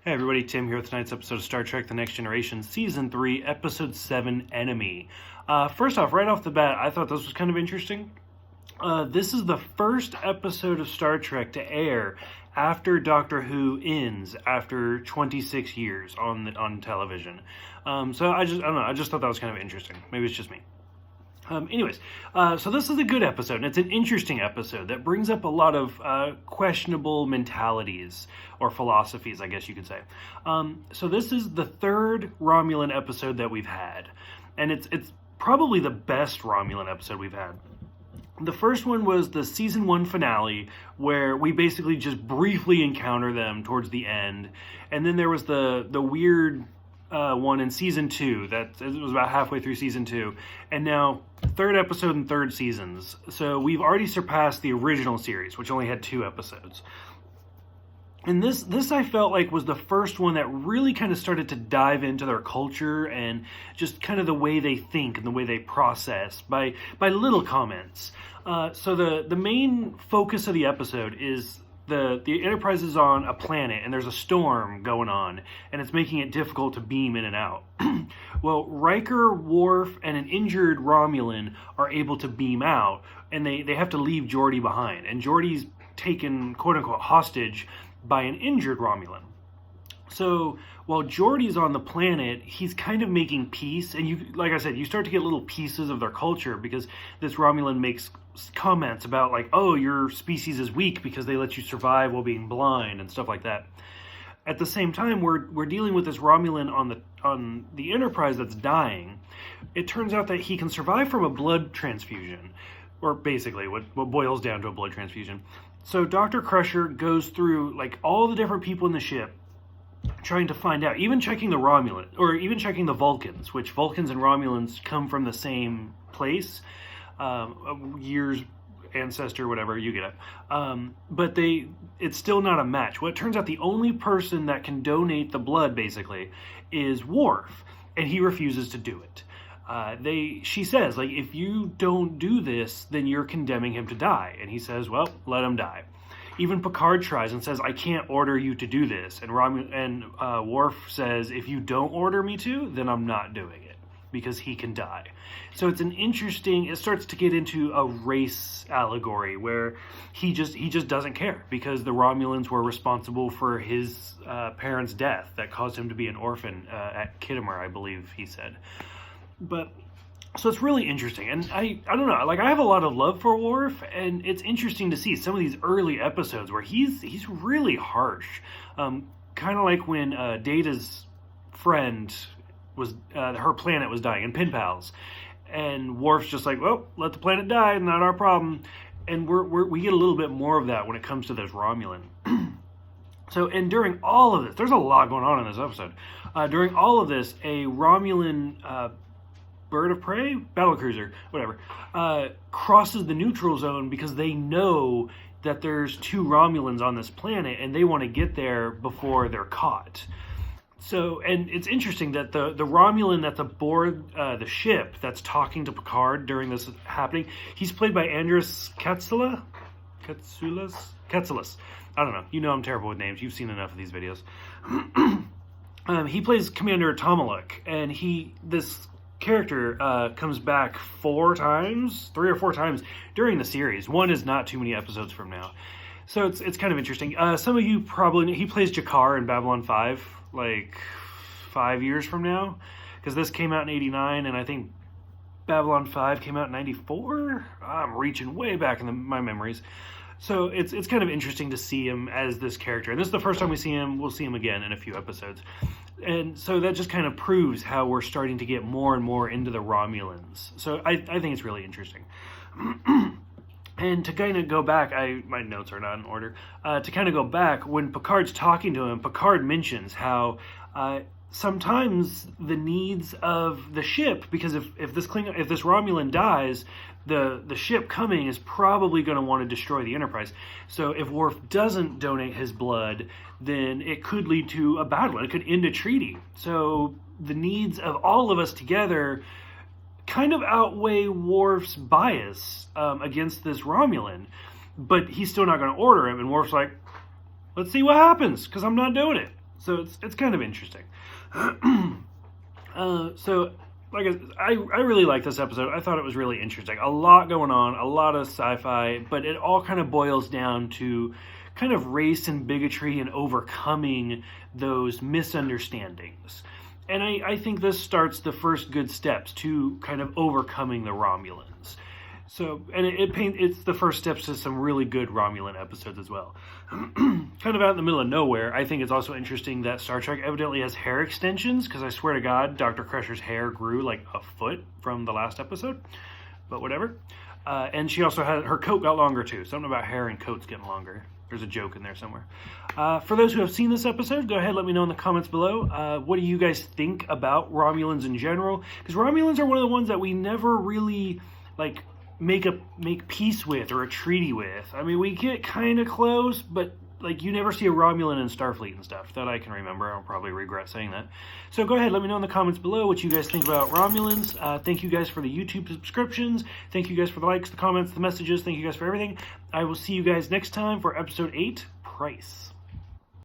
Hey everybody, Tim here with tonight's episode of Star Trek The Next Generation, Season 3, Episode 7, Enemy. First off, right off the bat, I thought this was kind of interesting. This is the first episode of Star Trek to air after Doctor Who ends after 26 years on television. So I don't know, I just thought that was kind of interesting. Maybe it's just me. So this is a good episode, and it's an interesting episode that brings up a lot of questionable mentalities, or philosophies, I guess you could say. So this is the third Romulan episode that we've had, and it's probably the best Romulan episode we've had. The first one was the Season 1 finale, where we basically just briefly encounter them towards the end, and then there was the weird one in Season 2, that it was about halfway through Season 2, and now third episode and third seasons. So we've already surpassed the original series, which only had 2 episodes. And this I felt like was the first one that really kind of started to dive into their culture and just kind of the way they think and the way they process by little comments. So the main focus of the episode is the Enterprise is on a planet and there's a storm going on and it's making it difficult to beam in and out. Well, Riker, Worf, and an injured Romulan are able to beam out, and they have to leave Geordi behind. And Geordi's taken, quote-unquote, hostage by an injured Romulan. So while Geordi's on the planet, he's kind of making peace, and you, like I said, you start to get little pieces of their culture, because this Romulan makes comments about, like, oh, your species is weak because they let you survive while being blind and stuff like that. At the same time, we're dealing with this Romulan on the Enterprise that's dying. It turns out that he can survive from a blood transfusion, or basically what boils down to a blood transfusion. So Dr. Crusher goes through, like, all the different people in the ship, trying to find out, even checking the Romulan, or even checking the Vulcans, which Vulcans and Romulans come from the same place, years ancestor, whatever, you get it. But it's still not a match. Well, it turns out the only person that can donate the blood, basically, is Worf, and he refuses to do it. She says, like, if you don't do this, then you're condemning him to die. And he says, well, let him die. Even Picard tries and says, I can't order you to do this. And Worf says, if you don't order me to, then I'm not doing it, because he can die. So it's it starts to get into a race allegory where he just doesn't care, because the Romulans were responsible for his parents' death that caused him to be an orphan at Khitomer, I believe he said. So it's really interesting, and I don't know, like, I have a lot of love for Worf, and it's interesting to see some of these early episodes where he's really harsh, kind of like when Data's friend was her planet was dying, and Pen Pals, and Worf's just like, well, let the planet die, not our problem. And we get a little bit more of that when it comes to those Romulan. So, and during all of this, there's a lot going on in this episode. During all of this, a Romulan bird of prey, battlecruiser, whatever, crosses the neutral zone because they know that there's 2 Romulans on this planet, and they want to get there before they're caught. So, and it's interesting that the Romulan that's aboard the ship that's talking to Picard during this happening, he's played by Andreas Katsulas. I don't know. You know I'm terrible with names. You've seen enough of these videos. He plays Commander Tomaluk, and this character comes back 3 or 4 times during the series. One is not too many episodes from now. So it's kind of interesting. Some of you probably know, he plays Jakar in Babylon 5, like 5 years from now, because this came out in 89, and I think Babylon 5 came out in 94. I'm reaching way back in my memories. So it's kind of interesting to see him as this character. And this is the first time we see him. We'll see him again in a few episodes. And so that just kind of proves how we're starting to get more and more into the Romulans. So I think it's really interesting. And to kind of go back, my notes are not in order. To kind of go back, when Picard's talking to him, Picard mentions how sometimes the needs of the ship, because if this Romulan dies, the ship coming is probably going to want to destroy the Enterprise. So if Worf doesn't donate his blood, then it could lead to a battle. It could end a treaty. So the needs of all of us together kind of outweigh Worf's bias against this Romulan, but he's still not going to order him. And Worf's like, let's see what happens, because I'm not doing it. So it's kind of interesting. So like I really like this episode. I thought it was really interesting. A lot going on, a lot of sci-fi, but it all kind of boils down to kind of race and bigotry and overcoming those misunderstandings. And I think this starts the first good steps to kind of overcoming the Romulans. So, and it's the first steps to some really good Romulan episodes as well. Kind of out in the middle of nowhere, I think it's also interesting that Star Trek evidently has hair extensions, because I swear to God, Dr. Crusher's hair grew like a foot from the last episode. But whatever. And she also had, her coat got longer too. Something about hair and coats getting longer. There's a joke in there somewhere. For those who have seen this episode, go ahead, let me know in the comments below. What do you guys think about Romulans in general? Because Romulans are one of the ones that we never really, like, make peace with or a treaty with. I mean, we get kind of close, but like you never see a Romulan in Starfleet and stuff that I can remember. I'll probably regret saying that. So go ahead, let me know in the comments below what you guys think about Romulans. Thank you guys for the YouTube subscriptions. Thank you guys for the likes, the comments, the messages. Thank you guys for everything. I will see you guys next time for episode 8, Price.